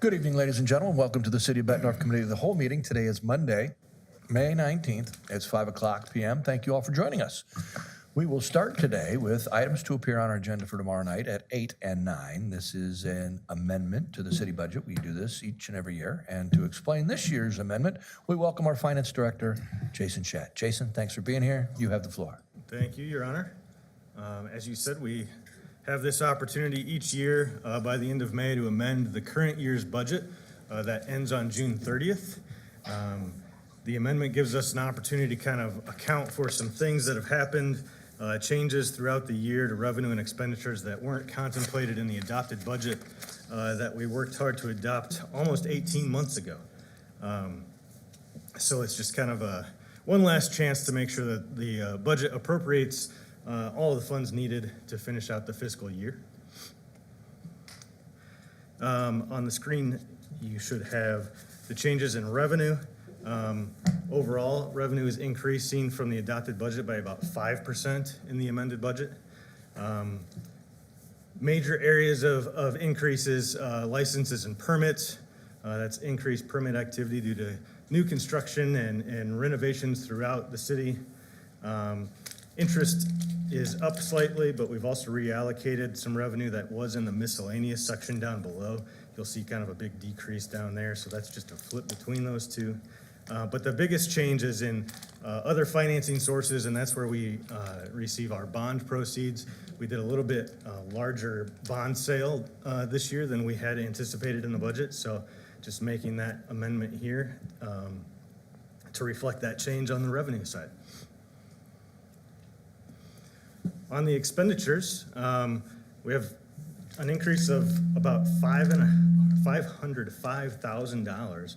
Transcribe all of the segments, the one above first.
Good evening, ladies and gentlemen. Welcome to the City of Bettendorf Committee of the Whole meeting. Today is Monday, May 19th. It's 5 o'clock p.m. Thank you all for joining us. We will start today with items to appear on our agenda for tomorrow night at 8 and 9. This is an amendment to the city budget. We do this each and every year. And to explain this year's amendment, we welcome our Finance Director, Jason Schatt. Jason, thanks for being here. You have the floor. Thank you, Your Honor. As you said, we have this opportunity each year by the end of May to amend the current year's budget that ends on June 30th. The amendment gives us an opportunity to kind of account for some things that have happened, changes throughout the year to revenue and expenditures that weren't contemplated in the adopted budget that we worked hard to adopt almost 18 months ago. So it's just kind of one last chance to make sure that the budget appropriates all of the funds needed to finish out the fiscal year. On the screen, you should have the changes in revenue. Overall, revenue is increasing from the adopted budget by about 5% in the amended budget. Major areas of increases, licenses and permits. That's increased permit activity due to new construction and renovations throughout the city. Interest is up slightly, but we've also reallocated some revenue that was in the miscellaneous section down below. You'll see kind of a big decrease down there, so that's just a flip between those two. But the biggest change is in other financing sources, and that's where we receive our bond proceeds. We did a little bit larger bond sale this year than we had anticipated in the budget, so just making that amendment here to reflect that change on the revenue side. On the expenditures, we have an increase of about $505,000,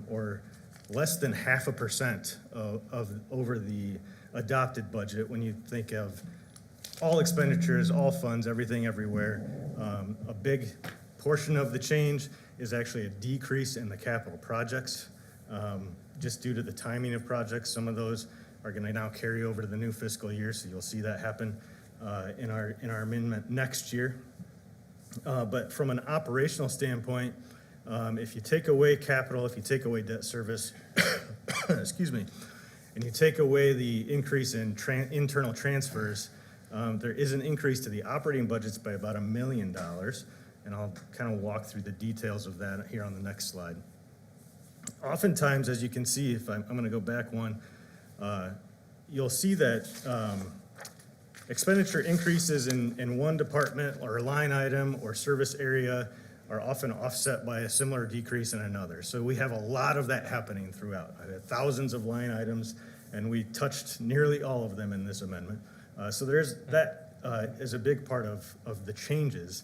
or less than 0.5% of over the adopted budget. When you think of all expenditures, all funds, everything, everywhere, a big portion of the change is actually a decrease in the capital projects, just due to the timing of projects. Some of those are going to now carry over to the new fiscal year, so you'll see that happen in our amendment next year. But from an operational standpoint, if you take away capital, if you take away debt service, excuse me, and you take away the increase in internal transfers, there is an increase to the operating budgets by about $1 million, and I'll kind of walk through the details of that here on the next slide. Oftentimes, as you can see, if I'm going to go back one, you'll see that expenditure increases in one department or line item or service area are often offset by a similar decrease in another. So we have a lot of that happening throughout. I had thousands of line items, and we touched nearly all of them in this amendment. So that is a big part of the changes.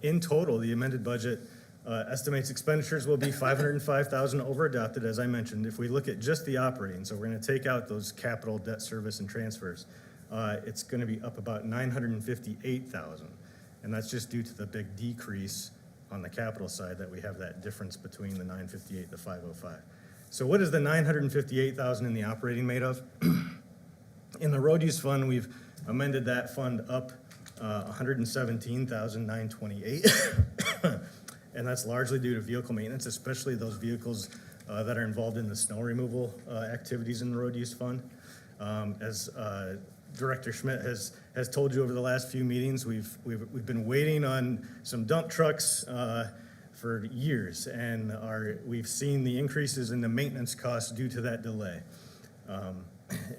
In total, the amended budget estimates expenditures will be $505,000 over adopted, as I mentioned. If we look at just the operating, so we're going to take out those capital, debt service, and transfers, it's going to be up about $958,000, and that's just due to the big decrease on the capital side that we have that difference between the 958 and the 505. So what is the $958,000 in the operating made of? In the road use fund, we've amended that fund up $117,928. And that's largely due to vehicle maintenance, especially those vehicles that are involved in the snow removal activities in the road use fund. As Director Schmidt has told you over the last few meetings, we've been waiting on some dump trucks for years, and we've seen the increases in the maintenance costs due to that delay.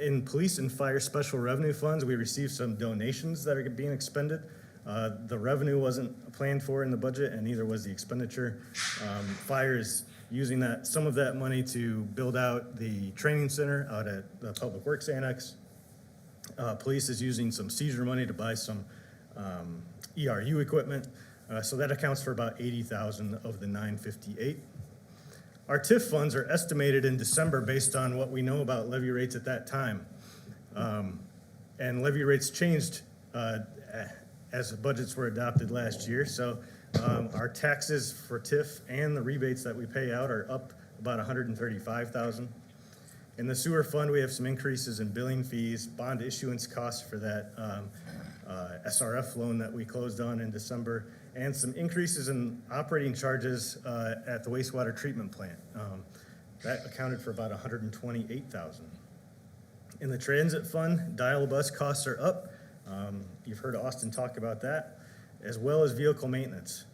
In police and fire special revenue funds, we received some donations that are being expended. The revenue wasn't planned for in the budget, and neither was the expenditure. Fire is using some of that money to build out the training center out at the Public Works Annex. Police is using some seizure money to buy some ERU equipment. So that accounts for about $80,000 of the $958,000. Our TIF funds are estimated in December based on what we know about levy rates at that time. And levy rates changed as the budgets were adopted last year. So our taxes for TIF and the rebates that we pay out are up about $135,000. In the sewer fund, we have some increases in billing fees, bond issuance costs for that SRF loan that we closed on in December, and some increases in operating charges at the wastewater treatment plant. That accounted for about $128,000. In the transit fund, dial-a-bus costs are up. You've heard Austin talk about that, as well as vehicle maintenance.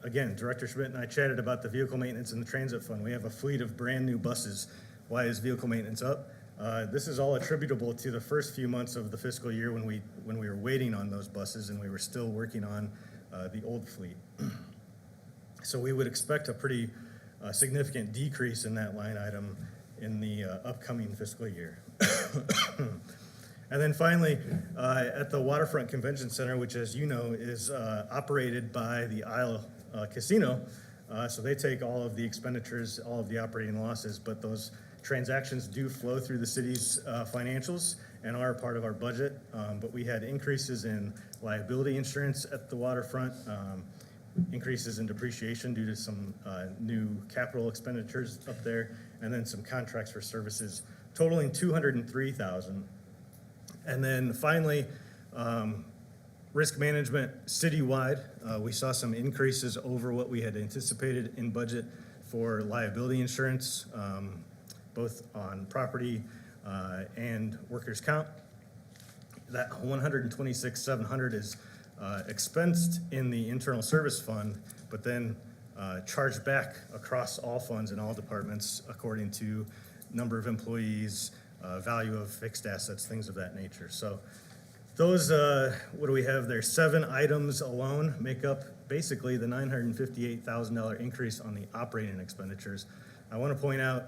Again, Director Schmidt and I chatted about the vehicle maintenance in the transit fund. We have a fleet of brand-new buses. Why is vehicle maintenance up? This is all attributable to the first few months of the fiscal year when we were waiting on those buses and we were still working on the old fleet. So we would expect a pretty significant decrease in that line item in the upcoming fiscal year. And then finally, at the Waterfront Convention Center, which as you know is operated by the Isle Casino, so they take all of the expenditures, all of the operating losses, but those transactions do flow through the city's financials and are part of our budget. But we had increases in liability insurance at the waterfront, increases in depreciation due to some new capital expenditures up there, and then some contracts for services totaling $203,000. And then finally, risk management citywide, we saw some increases over what we had anticipated in budget for liability insurance, both on property and workers' comp. That $126,700 is expensed in the internal service fund, but then charged back across all funds and all departments according to number of employees, value of fixed assets, things of that nature. So those, what do we have there? 7 items alone make up basically the $958,000 increase on the operating expenditures. I want to point out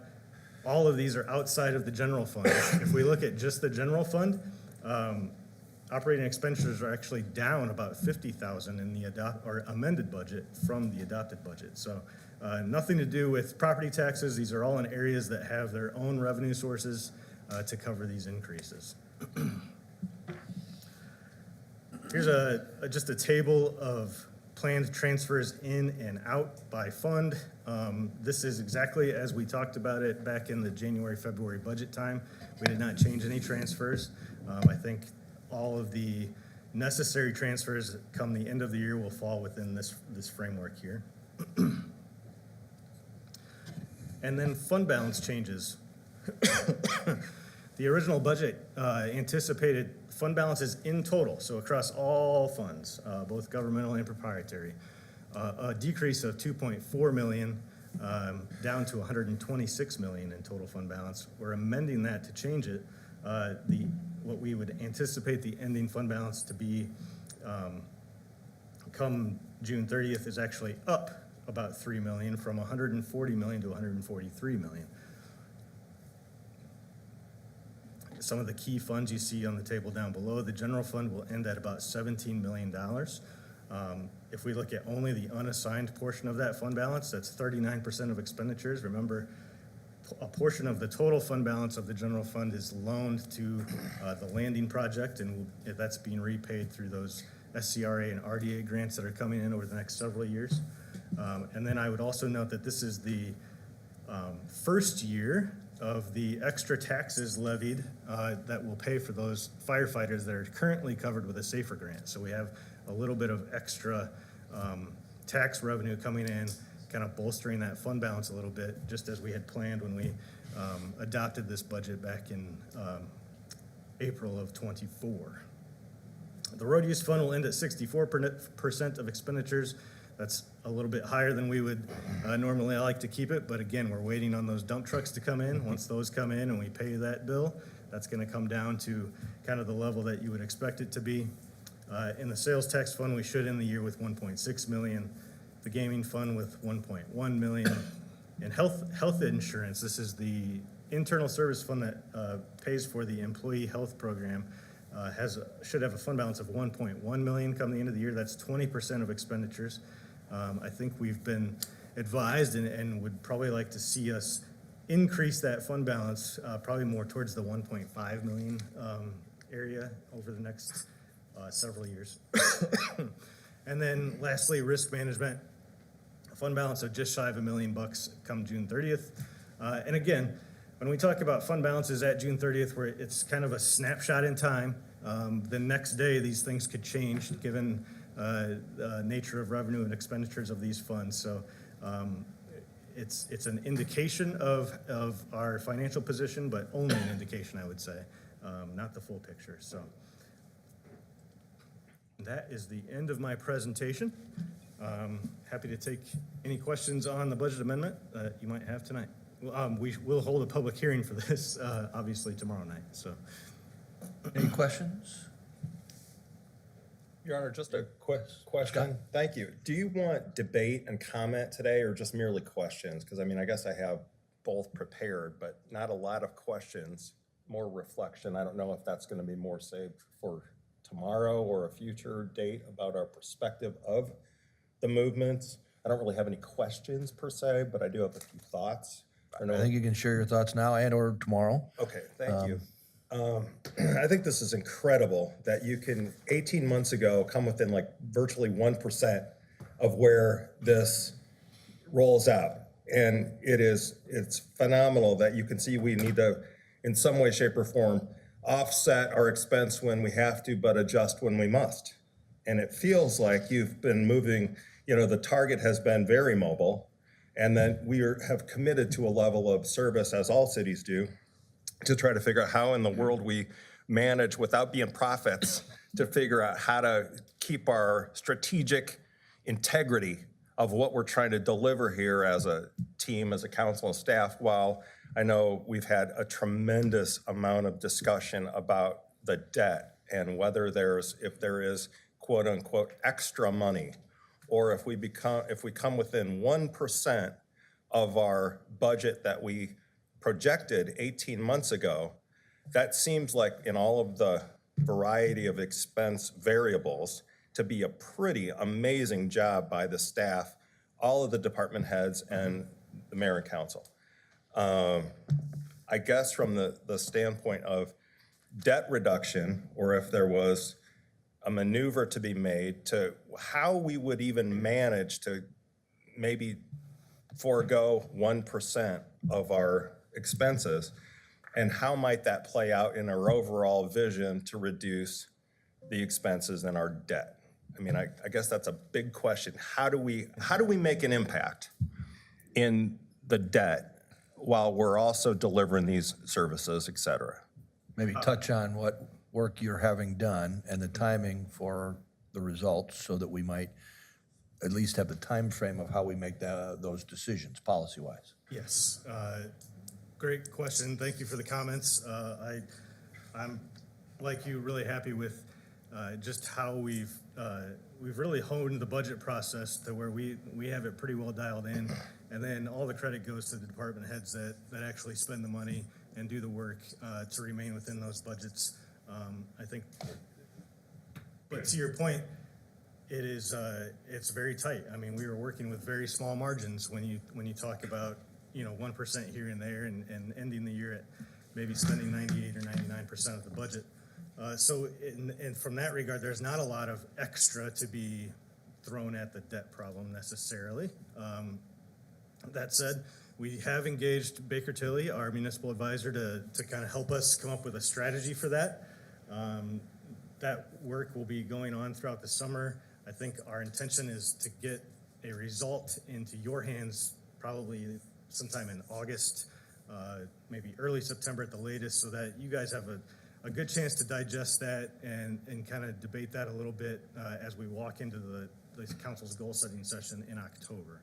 all of these are outside of the general fund. If we look at just the general fund, operating expenditures are actually down about $50,000 in the amended budget from the adopted budget. So nothing to do with property taxes. These are all in areas that have their own revenue sources to cover these increases. Here's just a table of planned transfers in and out by fund. This is exactly as we talked about it back in the January, February budget time. We did not change any transfers. I think all of the necessary transfers come the end of the year will fall within this framework here. And then fund balance changes. The original budget anticipated fund balances in total, so across all funds, both governmental and proprietary, a decrease of $2.4 million down to $126 million in total fund balance. We're amending that to change it. What we would anticipate the ending fund balance to be come June 30th is actually up about $3 million from $140 million to $143 million. Some of the key funds you see on the table down below, the general fund will end at about $17 million. If we look at only the unassigned portion of that fund balance, that's 39% of expenditures. Remember, a portion of the total fund balance of the general fund is loaned to the landing project, and that's being repaid through those SCRA and RDA grants that are coming in over the next several years. And then I would also note that this is the first year of the extra taxes levied that will pay for those firefighters that are currently covered with a SAFER grant. So we have a little bit of extra tax revenue coming in, kind of bolstering that fund balance a little bit, just as we had planned when we adopted this budget back in April of '24. The road use fund will end at 64% of expenditures. That's a little bit higher than we would normally like to keep it, but again, we're waiting on those dump trucks to come in. Once those come in and we pay that bill, that's going to come down to kind of the level that you would expect it to be. In the sales tax fund, we should end the year with $1.6 million. The gaming fund with $1.1 million. And health insurance, this is the internal service fund that pays for the employee health program, should have a fund balance of $1.1 million come the end of the year. That's 20% of expenditures. I think we've been advised and would probably like to see us increase that fund balance probably more towards the 1.5 million area over the next several years. And then lastly, risk management, a fund balance of just shy of $1 million come June 30th. And again, when we talk about fund balances at June 30th, where it's kind of a snapshot in time, the next day these things could change given nature of revenue and expenditures of these funds. So it's an indication of our financial position, but only an indication, I would say, not the full picture. So that is the end of my presentation. Happy to take any questions on the budget amendment that you might have tonight. We will hold a public hearing for this, obviously, tomorrow night. So, Any questions? Your Honor, just a quick Scott? question. Thank you. Do you want debate and comment today or just merely questions? Because I mean, I guess I have both prepared, but not a lot of questions, more reflection. I don't know if that's going to be more saved for tomorrow or a future date about our perspective of the movements. I don't really have any questions per se, but I do have a few thoughts. I think you can share your thoughts now and or tomorrow. Okay, thank you. I think this is incredible that you can, 18 months ago, come within like virtually 1% of where this rolls out. And it's phenomenal that you can see we need to, in some way, shape, or form, offset our expense when we have to, but adjust when we must. And it feels like you've been moving, the target has been very mobile, and then we have committed to a level of service, as all cities do, to try to figure out how in the world we manage without being prophets to figure out how to keep our strategic integrity of what we're trying to deliver here as a team, as a council and staff, while I know we've had a tremendous amount of discussion about the debt and whether if there is quote unquote extra money, or if we come within 1% of our budget that we projected 18 months ago. That seems like, in all of the variety of expense variables, to be a pretty amazing job by the staff, all of the department heads, and the mayor and council. I guess from the standpoint of debt reduction, or if there was a maneuver to be made to how we would even manage to maybe forego 1% of our expenses, and how might that play out in our overall vision to reduce the expenses and our debt? I mean, I guess that's a big question. How do we make an impact in the debt while we're also delivering these services, et cetera? Maybe touch on what work you're having done and the timing for the results, so that we might at least have the time frame of how we make those decisions policy-wise. yes, great question. Thank you for the comments. I'm, like you, really happy with just how we've really honed the budget process to where we have it pretty well dialed in, and then all the credit goes to the department heads that actually spend the money and do the work to remain within those budgets. I think, but to your point, it's very tight. I mean, we were working with very small margins when you talk about 1% here and there, and ending the year at maybe spending 98 or 99% of the budget. So from that regard, there's not a lot of extra to be thrown at the debt problem necessarily. That said, we have engaged Baker Tilly, our municipal advisor, to kind of help us come up with a strategy for that. That work will be going on throughout the summer. I think our intention is to get a result into your hands probably sometime in August, maybe early September at the latest, so that you guys have a good chance to digest that and kind of debate that a little bit as we walk into the council's goal setting session in October.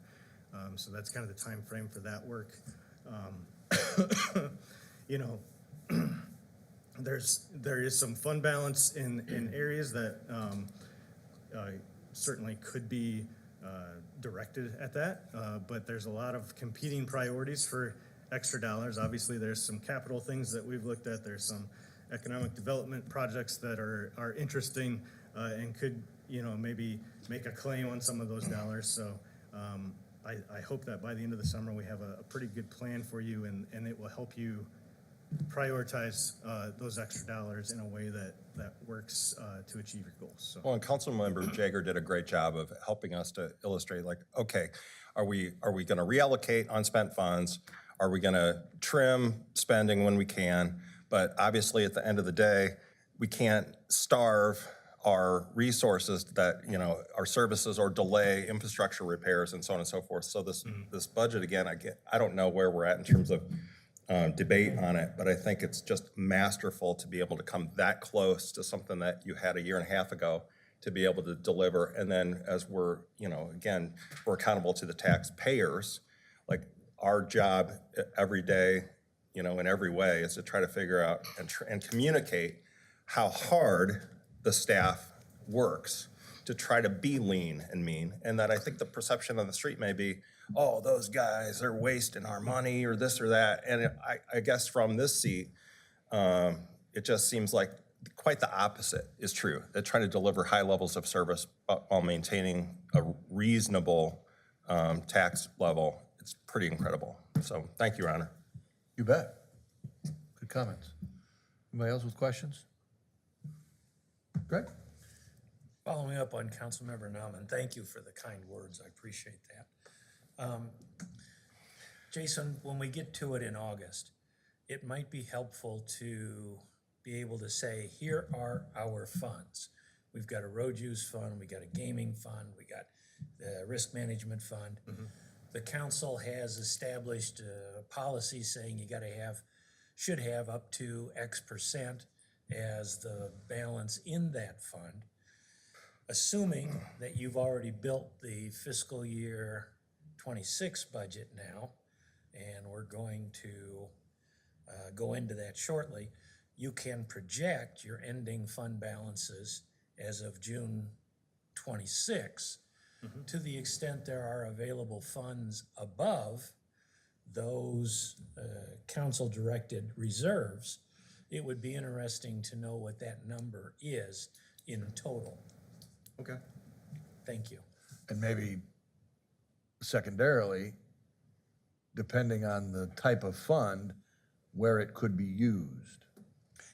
So that's kind of the time frame for that work. There is some fund balance in areas that certainly could be directed at that, but there's a lot of competing priorities for extra dollars. Obviously, there's some capital things that we've looked at. There's some economic development projects that are interesting and could maybe make a claim on some of those dollars. So I hope that by the end of the summer we have a pretty good plan for you, and it will help you prioritize those extra dollars in a way that works to achieve your goals. So. Well, and Councilmember Jager did a great job of helping us to illustrate, like, okay, are we going to reallocate unspent funds? Are we going to trim spending when we can? But obviously, at the end of the day, we can't starve our resources that, you know, our services or delay infrastructure repairs and so on and so forth. So this budget, again, I don't know where we're at in terms of debate on it, but I think it's just masterful to be able to come that close to something that you had a year and a half ago to be able to deliver. And then as we're, you know, again, we're accountable to the taxpayers, like our job every day, you know, in every way is to try to figure out and communicate how hard the staff works to try to be lean and mean. And that I think the perception on the street may be, oh, those guys are wasting our money or this or that. And I guess from this seat, it just seems like quite the opposite is true. They're trying to deliver high levels of service while maintaining a reasonable tax level. It's pretty incredible. So thank you, Your Honor. You bet. Good comments. Anybody else with questions? Greg? Following up on Councilmember Nauman, thank you for the kind words. I appreciate that. Jason, when we get to it in August, it might be helpful to be able to say, here are our funds. We've got a road use fund, we got a gaming fund, we got the risk management fund. The council has established a policy saying you should have up to X% as the balance in that fund. Assuming that you've already built the fiscal year 26 budget now, and we're going to go into that shortly, you can project your ending fund balances as of June 26 to the extent there are available funds above those council-directed reserves. It would be interesting to know what that number is in total. Okay. Thank you. And maybe secondarily, depending on the type of fund, where it could be used.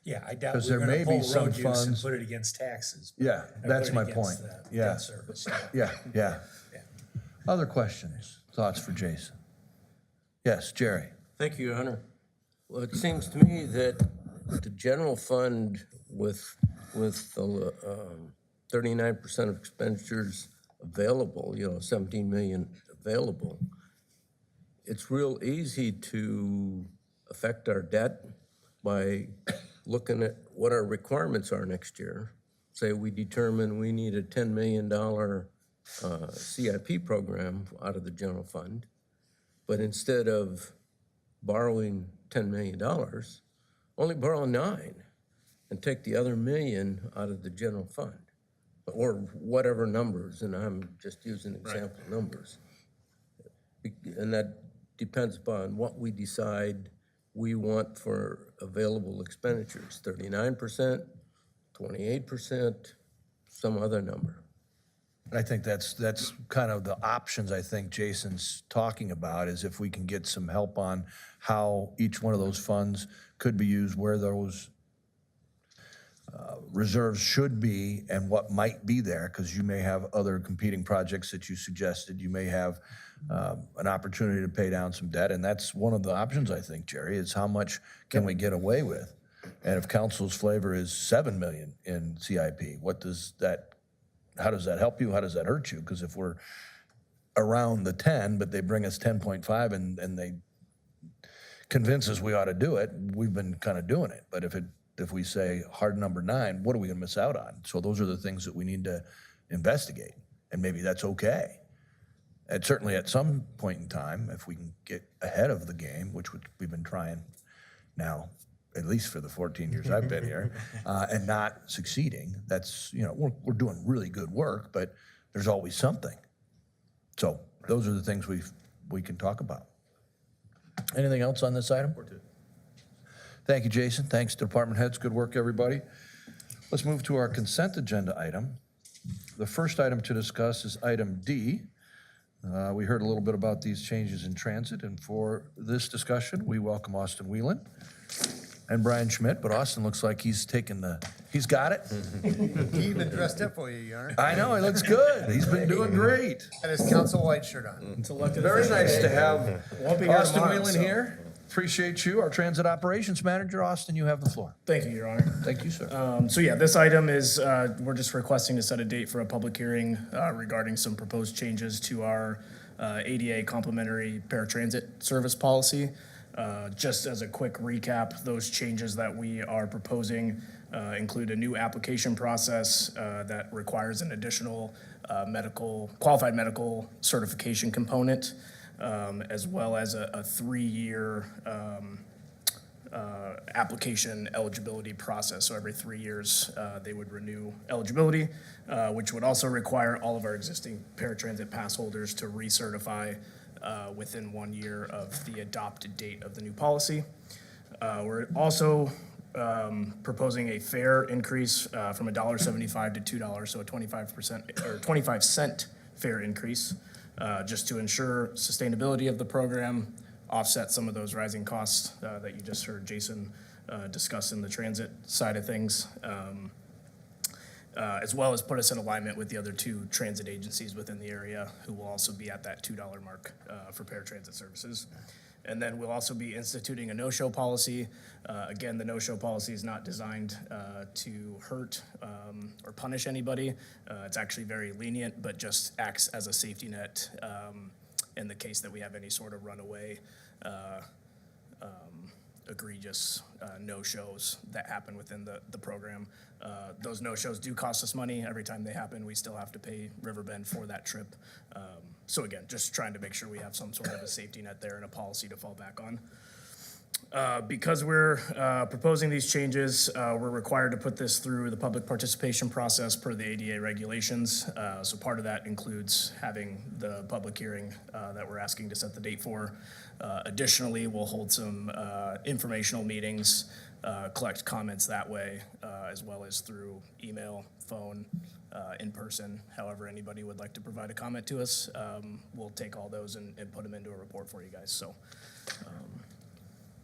Yeah, I doubt 'Cause we're there may gonna be pull some road use and funds- put it against taxes. but Yeah, put that's it my against point. the Yeah. debt service. Yeah. Yeah. Other questions, thoughts for Jason? Yes, Jerry? Thank you, Your Honor. Well, it seems to me that the general fund with the 39% of expenditures available, 17 million available, it's real easy to affect our debt by looking at what our requirements are next year. Say we determine we need a $10 million CIP program out of the general fund, but instead of borrowing $10 million, only borrow 9 and take the other $1 million out of the general fund, or whatever numbers, and I'm just using example numbers. And that depends upon what we decide we want for available expenditures, 39%, 28%, some other number. I think that's kind of the options I think Jason's talking about, is if we can get some help on how each one of those funds could be used, where those reserves should be and what might be there, because you may have other competing projects that you suggested. You may have an opportunity to pay down some debt, and that's one of the options, I think, Jerry, is how much can we get away with? And if council's flavor is 7 million in CIP, how does that help you? How does that hurt you? Because if we're around the 10, but they bring us 10.5 and they convince us we ought to do it, we've been kind of doing it. But if we say hard number 9, what are we gonna miss out on? So those are the things that we need to investigate, and maybe that's okay. And certainly at some point in time, if we can get ahead of the game, which we've been trying now, at least for the 14 years I've been here, and not succeeding, that's, we're doing really good work, but there's always something. So those are the things we can talk about. Anything else on this item? Thank you, Jason. Thanks to department heads. Good work, everybody. Let's move to our consent agenda item. The first item to discuss is item D. We heard a little bit about these changes in transit, and for this discussion, we welcome Austin Whelan and Brian Schmidt, but Austin looks like he's got it. He even dressed up for you, Your Honor. I know, he looks good. He's been doing great. And his council white shirt on. Very nice to have Won't be here Austin tomorrow, Whelan so- here. Appreciate you. Our Transit Operations Manager, Austin, you have the floor. Thank you, Your Honor. Thank you, sir. So yeah, this item is, we're just requesting to set a date for a public hearing regarding some proposed changes to our ADA complimentary paratransit service policy. Just as a quick recap, those changes that we are proposing include a new application process that requires an additional qualified medical certification component, as well as a 3-year application eligibility process. So every 3 years, they would renew eligibility, which would also require all of our existing paratransit pass holders to recertify within 1 year of the adopted date of the new policy. We're also proposing a fare increase from $1.75 to $2, so a 25% or 25-cent fare increase, just to ensure sustainability of the program, offset some of those rising costs that you just heard Jason discuss in the transit side of things, as well as put us in alignment with the other 2 transit agencies within the area who will also be at that $2 mark for paratransit services. And then we'll also be instituting a no-show policy. Again, the no-show policy is not designed to hurt or punish anybody. It's actually very lenient, but just acts as a safety net in the case that we have any sort of runaway egregious no-shows that happen within the program. Those no-shows do cost us money. Every time they happen, we still have to pay Riverbend for that trip. So again, just trying to make sure we have some sort of a safety net there and a policy to fall back on. Because we're proposing these changes, we're required to put this through the public participation process per the ADA regulations. So part of that includes having the public hearing that we're asking to set the date for. Additionally, we'll hold some informational meetings, collect comments that way, as well as through email, phone, in person. However anybody would like to provide a comment to us, we'll take all those and put them into a report for you guys. So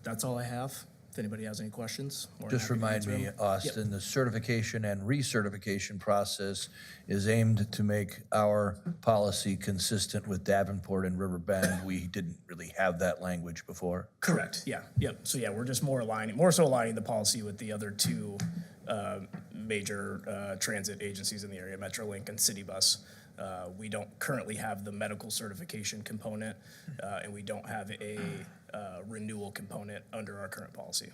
that's all I have. If anybody has any questions. more than Just happy to remind answer me, them. Austin, the certification and recertification process is aimed to make our policy consistent with Davenport and Riverbend. We didn't really have that language before. Correct, yeah, yep. So yeah, we're just more so aligning the policy with the other 2 major transit agencies in the area, Metrolink and City Bus. We don't currently have the medical certification component, and we don't have a renewal component under our current policy.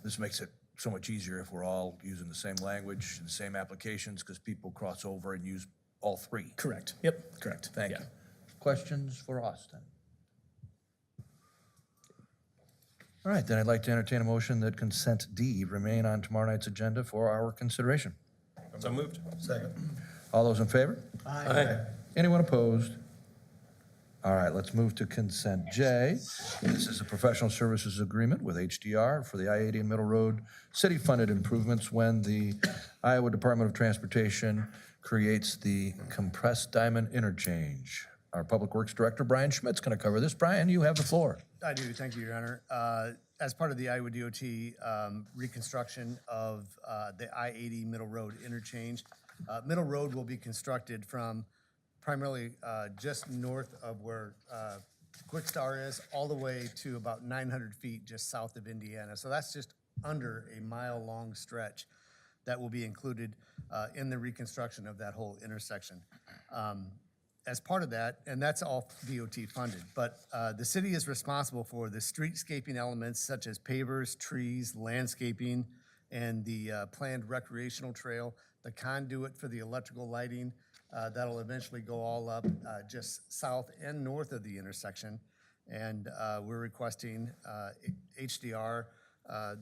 This makes it so much easier if we're all using the same language, the same applications, because people cross over and use all 3. Correct, yep, correct. Thank Yeah. you. Questions for Austin? All right, then I'd like to entertain a motion that consent D remain on tomorrow night's agenda for our consideration. So moved. Second. All those in favor? Aye. Anyone opposed? All right, let's move to consent J. This is a professional services agreement with HDR for the I-80 and Middle Road city-funded improvements when the Iowa Department of Transportation creates the compressed diamond interchange. Our Public Works Director, Brian Schmidt's going to cover this. Brian, you have the floor. I do, thank you, Your Honor. As part of the Iowa DOT reconstruction of the I-80 Middle Road interchange, Middle Road will be constructed from primarily just north of where Quick Star is, all the way to about 900 feet just south of Indiana. So that's just under a mile-long stretch that will be included in the reconstruction of that whole intersection. As part of that, and that's all DOT funded, but the city is responsible for the streetscaping elements such as pavers, trees, landscaping, and the planned recreational trail, the conduit for the electrical lighting, that'll eventually go all up just south and north of the intersection. And we're requesting HDR,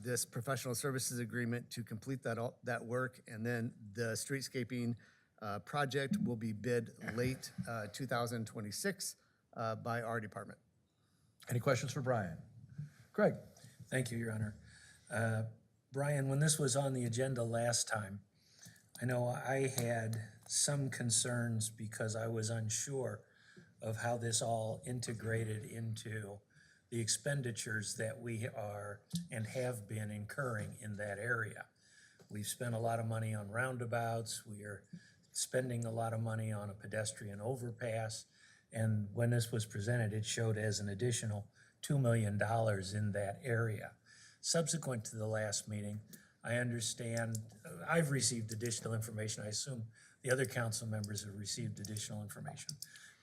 this professional services agreement to complete that work, and then the streetscaping project will be bid late 2026 by our department. Any questions for Brian? Greg? Thank you, Your Honor. Brian, when this was on the agenda last time, I know I had some concerns because I was unsure of how this all integrated into the expenditures that we are and have been incurring in that area. We've spent a lot of money on roundabouts. We are spending a lot of money on a pedestrian overpass. And when this was presented, it showed as an additional $2 million in that area. Subsequent to the last meeting, I understand, I've received additional information, I assume the other council members have received additional information,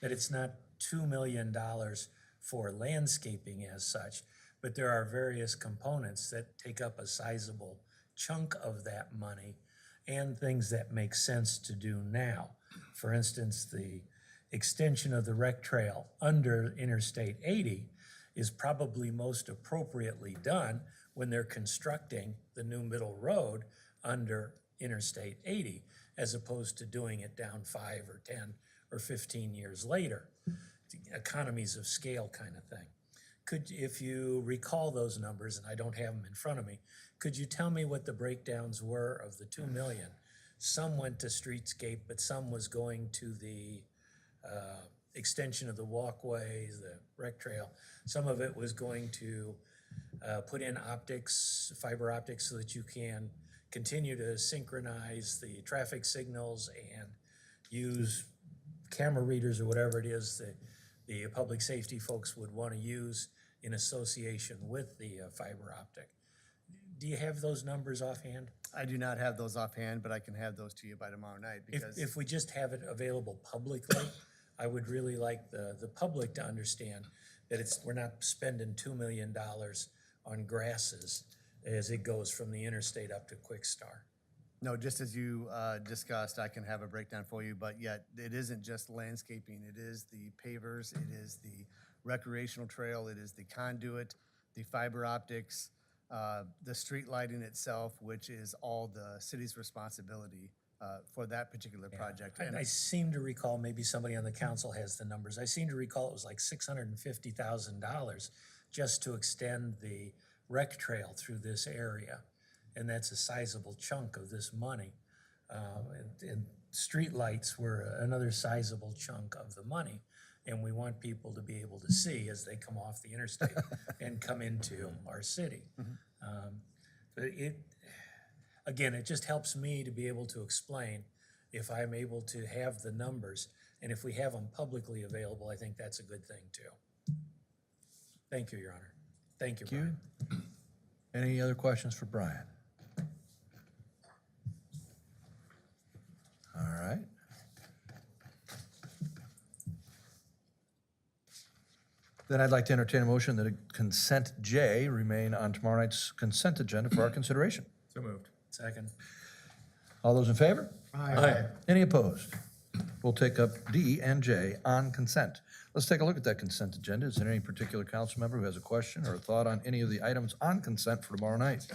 that it's not $2 million for landscaping as such, but there are various components that take up a sizable chunk of that money and things that make sense to do now. For instance, the extension of the rec trail under Interstate 80 is probably most appropriately done when they're constructing the new middle road under Interstate 80, as opposed to doing it down 5 or 10 or 15 years later. Economies of scale kind of thing. If you recall those numbers, and I don't have them in front of me, could you tell me what the breakdowns were of the 2 million? Some went to streetscape, but some was going to the extension of the walkways, the rec trail. Some of it was going to put in optics, fiber optics, so that you can continue to synchronize the traffic signals and use camera readers or whatever it is that the public safety folks would want to use in association with the fiber optic. Do you have those numbers offhand? I do not have those offhand, but I can have those to you by tomorrow night because. If we just have it available publicly, I would really like the public to understand that we're not spending $2 million on grasses as it goes from the interstate up to Quick Star. No, just as you discussed, I can have a breakdown for you, but yet it isn't just landscaping. It is the pavers, it is the recreational trail, it is the conduit, the fiber optics, the street lighting itself, which is all the city's responsibility for that particular project. And I seem to recall, maybe somebody on the council has the numbers, I seem to recall it was like $650,000 just to extend the rec trail through this area. And that's a sizable chunk of this money. And street lights were another sizable chunk of the money. And we want people to be able to see as they come off the interstate and come into our city. But again, it just helps me to be able to explain if I'm able to have the numbers. And if we have them publicly available, I think that's a good thing too. Thank you, Your Honor. Thank you, Brian. Any other questions for Brian? All right. Then I'd like to entertain a motion that a consent J remain on tomorrow night's consent agenda for our consideration. So moved. Second. All those in favor? Aye. Any opposed? We'll take up D and J on consent. Let's take a look at that consent agenda. Is there any particular council member who has a question or a thought on any of the items on consent for tomorrow night?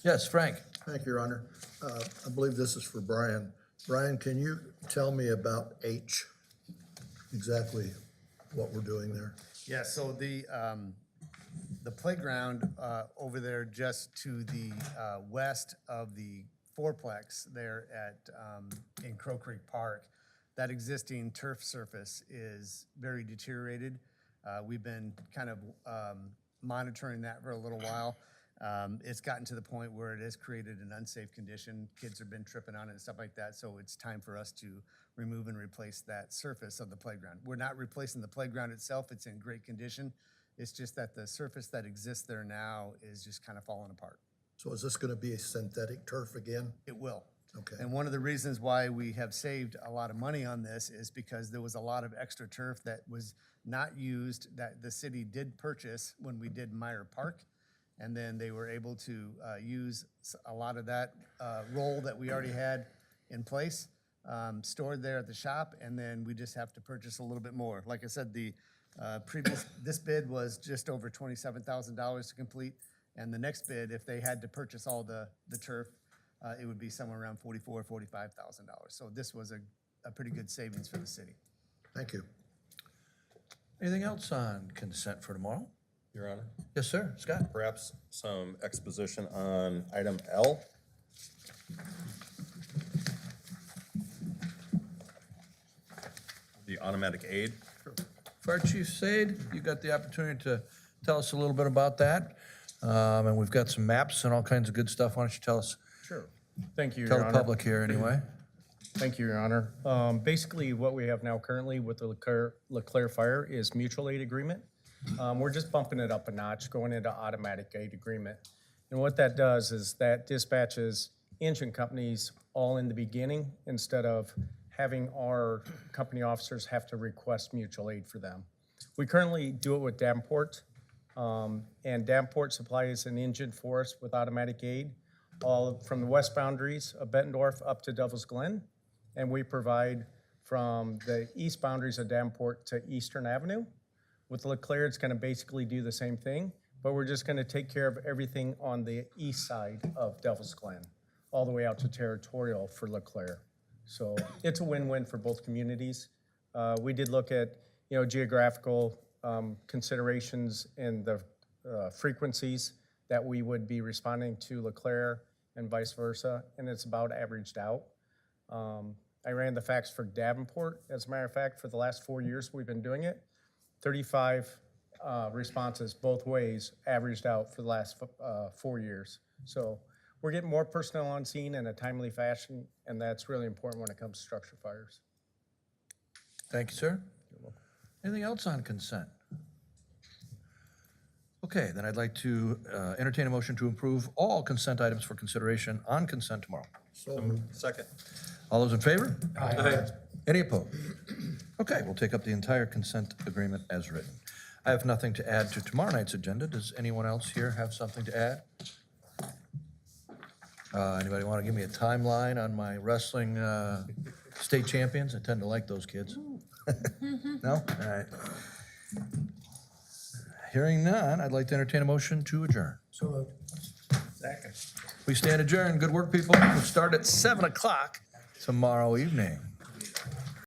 Yes, Frank? Thank you, Your Honor. I believe this is for Brian. Brian, can you tell me about H, exactly what we're doing there? Yeah, so the playground over there just to the west of the fourplex there in Crow Creek Park, that existing turf surface is very deteriorated. We've been kind of monitoring that for a little while. It's gotten to the point where it has created an unsafe condition. Kids have been tripping on it and stuff like that, so it's time for us to remove and replace that surface of the playground. We're not replacing the playground itself. It's in great condition. It's just that the surface that exists there now is just kind of falling apart. So is this going to be a synthetic turf again? It will. Okay. And one of the reasons why we have saved a lot of money on this is because there was a lot of extra turf that was not used that the city did purchase when we did Meyer Park. And then they were able to use a lot of that roll that we already had in place, stored there at the shop, and then we just have to purchase a little bit more. Like I said, the this bid was just over $27,000 to complete, and the next bid, if they had to purchase all the turf, it would be somewhere around $44,000 or $45,000. So this was a pretty good savings for the city. Thank you. Anything else on consent for tomorrow? Your Honor, Yes, sir. Scott? perhaps some exposition on item L. The automatic aid. Fire Chief Sade, you got the opportunity to tell us a little bit about that. And we've got some maps and all kinds of good stuff. Why don't you tell us, Sure. Thank you, tell Your the Honor. public here anyway? Thank you, Your Honor. Basically, what we have now currently with the LeClaire Fire is mutual aid agreement. We're just bumping it up a notch, going into automatic gate agreement. And what that does is that dispatches engine companies all in the beginning instead of having our company officers have to request mutual aid for them. We currently do it with Davenport, and Davenport supplies an engine for us with automatic aid, all from the west boundaries of Bettendorf up to Devil's Glen, and we provide from the east boundaries of Davenport to Eastern Avenue. With Leclerc, it's gonna basically do the same thing, but we're just gonna take care of everything on the east side of Devil's Glen, all the way out to Territorial for Leclerc. So it's a win-win for both communities. We did look at, geographical considerations and the frequencies that we would be responding to Leclerc and vice versa, and it's about averaged out. I ran the facts for Davenport, as a matter of fact, for the last 4 years we've been doing it. 35 responses both ways averaged out for the last 4 years. So we're getting more personnel on scene in a timely fashion, and that's really important when it comes to structure fires. Thank you, sir. Anything else on consent? Okay, then I'd like to entertain a motion to approve all consent items for consideration on consent tomorrow. So moved. Second. All those in favor? Aye. Any opposed? Okay, we'll take up the entire consent agreement as written. I have nothing to add to tomorrow night's agenda. Does anyone else here have something to add? Anybody want to give me a timeline on my wrestling state champions? I tend to like those kids. No? All right. Hearing none, I'd like to entertain a motion to adjourn. So moved. Second. We stand adjourned. Good work, people. We'll start at 7 o'clock tomorrow evening.